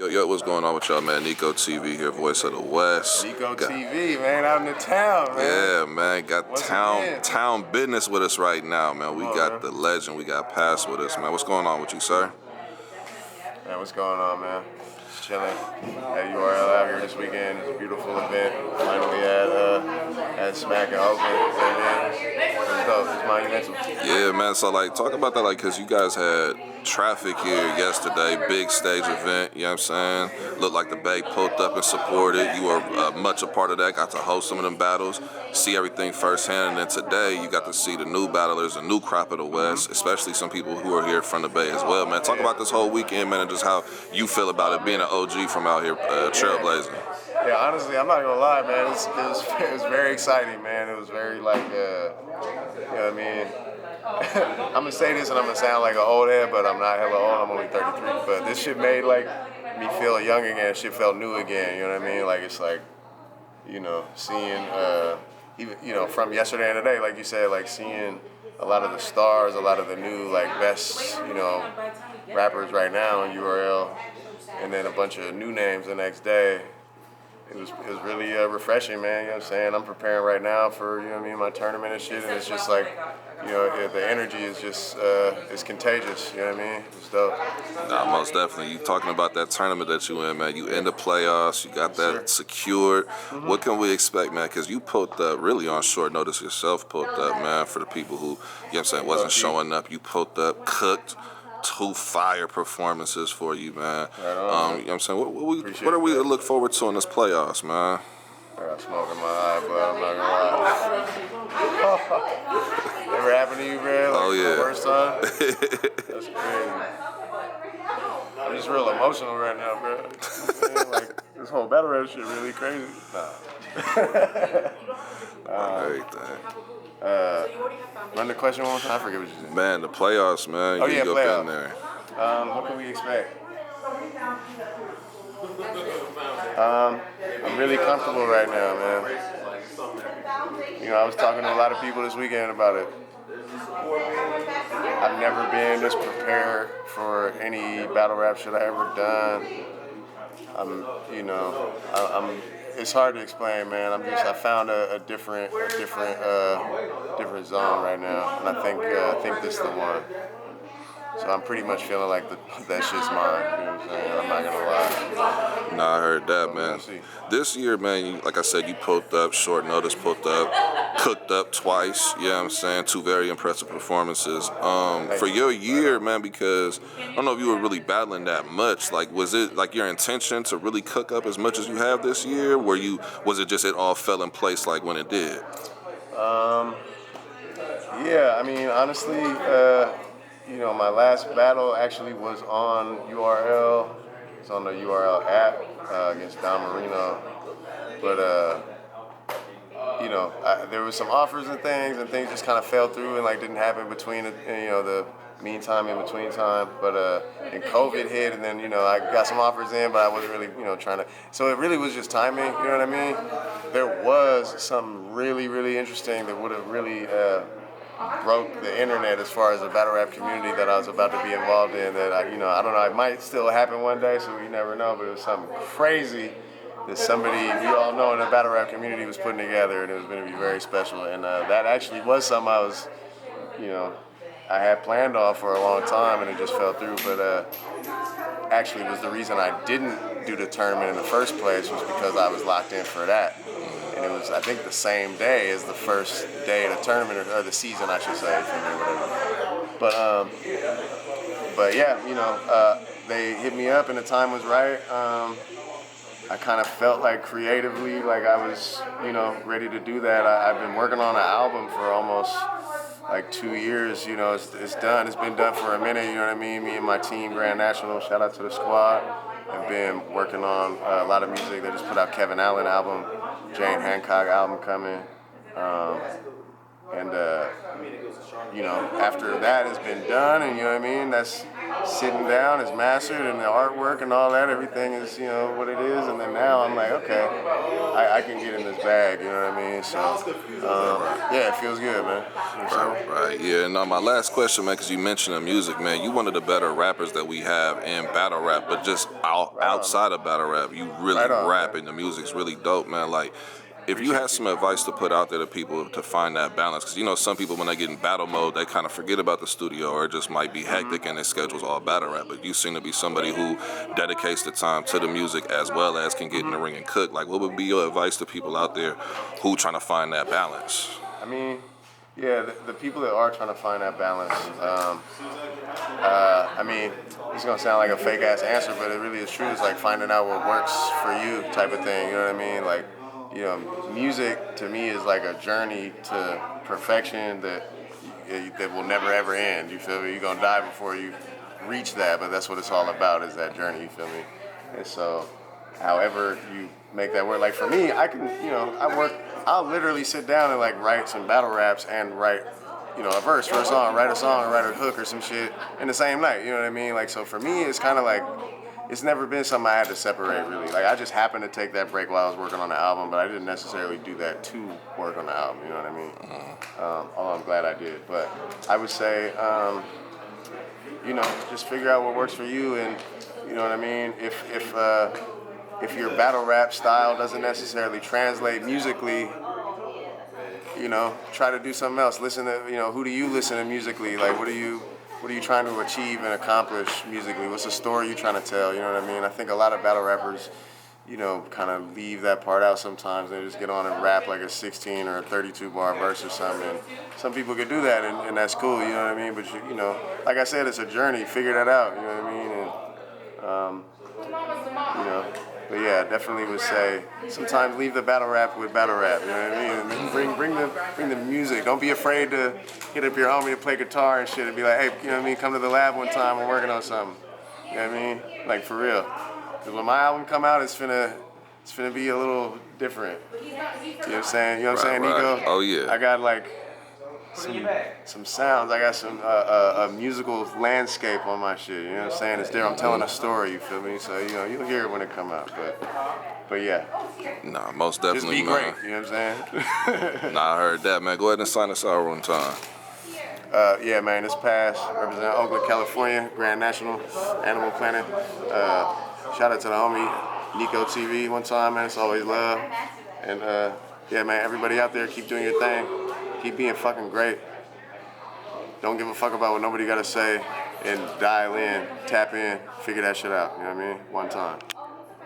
Yo, what's going on with y'all, man? NicoTV here, voice of the West. NicoTV, man, out in the town, man. Yeah, man, got town business with us right now, man. We got the legend, we got Pass with us, man. What's going on with you, sir? Man, what's going on, man? Just chilling at URL out here this weekend. It's a beautiful event. Finally at Smack in Oakland. It's dope. It's monumental. Yeah, man. So, like, talk about that, like, because you guys had traffic here yesterday, big stage event, you know what I'm saying? Looked like the Bay pulled up and supported. You were much a part of that, got to host some of them battles, see everything firsthand, and then today you got to see the new battlers, a new crop of the West, especially some people who are here from the Bay as well, man. Talk about this whole weekend, man, and just how you feel about it, being an OG from out here trailblazing. Yeah, honestly, I'm not gonna lie, man. It was very exciting, man. It was very like, you know what I mean? I'm gonna say this and I'm gonna sound like an old head, but I'm not hella old. I'm only 33. But this shit made like me feel young again. Shit felt new again. You know what I mean? Like it's like, you know, seeing even from yesterday and today, like you said, like seeing a lot of the stars, a lot of the new like best rappers right now in URL, and then a bunch of new names the next day. It was really refreshing, man. You know what I'm saying? I'm preparing right now for my tournament and shit, and it's just like, the energy is just it's contagious. You know what I mean? It's dope. Nah, most definitely. You talking about that tournament that you in, man? You in the playoffs. You got that secured. Mm-hmm. What can we expect, man? Because you pulled up really on short notice yourself. Pulled up, man, for the people who wasn't showing up. You pulled up, cooked. 2 fire performances for you, man. Right on, you know what I'm saying? What are we to look forward to in this playoffs, man? I got smoke in my eye, but I'm not gonna lie. Ever happened to you, man? Like, oh, yeah. First time? That's crazy. I'm just real emotional right now, bro. Like, this whole battle rap shit really crazy. Run the question one more time. I forget what you said. Man, the playoffs, man. Oh, yeah, playoffs. Up in there. What can we expect? I'm really comfortable right now, man. I was talking to a lot of people this weekend about it. I've never been this prepared for any battle rap shit I ever done. It's hard to explain, man. I found a different zone right now, and I think this is the one. So I'm pretty much feeling like that shit's mine. You know what I'm saying? I'm not gonna lie. Nah, I heard that, man. This year, man, like I said, you pulled up, short notice, pulled up, cooked up twice. You know what I'm saying? 2 very impressive performances. For your year, man, because I don't know if you were really battling that much. Like, was it like your intention to really cook up as much as you have this year? Was it just it all fell in place like when it did? Yeah, I mean, honestly, my last battle actually was on URL. It's on the URL app against Don Marino. But, there was some offers and things just kind of fell through and didn't happen between the meantime, in between time. But and COVID hit, and then I got some offers in, but I wasn't really trying to. So it really was just timing. You know what I mean? There was something really, really interesting that would have really broke the internet as far as the battle rap community that I was about to be involved in. That I don't know. It might still happen one day, so you never know. But it was something crazy that somebody we all know in the battle rap community was putting together, and it was going to be very special. And that actually was something I was, I had planned on for a long time, and it just fell through. But actually, was the reason I didn't do the tournament in the first place was because I was locked in for that. And it was, I think, the same day as the first day of the tournament, or the season, I should say, whatever. But yeah, they hit me up and the time was right. I kind of felt like creatively, like I was, ready to do that. I've been working on an album for almost 2 years. It's done. It's been done for a minute. You know what I mean? Me and my team, Grand National. Shout out to the squad. I've been working on a lot of music. They just put out Kevin Allen album. Jane Hancock album coming, after that has been done, and you know what I mean, that's sitting down, it's mastered, and the artwork and all that, everything is, you know, what it is. And then now I'm like, okay, I can get in this bag, you know what I mean? So, yeah, it feels good, man. You know what I'm saying? Right, yeah. And my last question, man, because you mentioned the music, man, you one of the better rappers that we have in battle rap, but just outside of battle rap, you really rap, and the music's really dope, man. Like, if you had some advice to put out there to people to find that balance, because you know some people when they get in battle mode, they kind of forget about the studio, or it just might be hectic and their schedule's all battle rap. But you seem to be somebody who dedicates the time to the music as well as can get in the ring and cook. Like, what would be your advice to people out there who trying to find that balance? I mean, yeah, the people that are trying to find that balance, I mean, it's gonna sound like a fake ass answer, but it really is true. It's like finding out what works for you type of thing, you know what I mean? Like, you know, music to me is like a journey to perfection that will never ever end, you feel me? You're gonna die before you reach that, but that's what it's all about, is that journey, you feel me? And so, however you make that work, like for me, I can, you know, I'll literally sit down and like write some battle raps and write, you know, a verse for a song, write a song, or write a hook or some shit in the same night, you know what I mean? Like, so for me, it's kind of like, it's never been something I had to separate, really. Like, I just happened to take that break while I was working on the album, but I didn't necessarily do that to work on the album, you know what I mean? Although I'm glad I did. But I would say, you know, just figure out what works for you, and, you know what I mean? If your battle rap style doesn't necessarily translate musically, you know, try to do something else. Listen to, you know, who do you listen to musically? Like, what are you trying to achieve and accomplish musically? What's the story you're trying to tell? You know what I mean? I think a lot of battle rappers, you know, kind of leave that part out sometimes. They just get on and rap like a 16 or a 32 bar verse or something. And some people could do that, and that's cool, you know what I mean? But, you know, like I said, it's a journey. Figure that out, you know what I mean? And, you know, but yeah, I definitely would say sometimes leave the battle rap with battle rap, you know what I mean? And then bring the music. Don't be afraid to hit up your homie to play guitar and shit and be like, hey, you know what I mean, come to the lab one time, we're working on something. You know what I mean? Like, for real. Because when my album come out, it's finna be a little different. You know what I'm saying? You know what I'm saying, Nico? Oh yeah. I got like some sounds. I got some a musical landscape on my shit. You know what I'm saying? It's there. I'm telling a story. You feel me? So, you know, you'll hear it when it come out. But yeah. Nah, most definitely, just be man. great. You know what I'm saying? Nah, I heard that, man. Go ahead and sign us out one time. Yeah, man. This past represent Oakland, California, Grand National Animal Planet. Shout out to the homie NicoTV one time, man. It's always love. And yeah, man. Everybody out there, keep doing your thing. Keep being fucking great. Don't give a fuck about what nobody gotta say, and dial in, tap in, figure that shit out. You know what I mean? One time.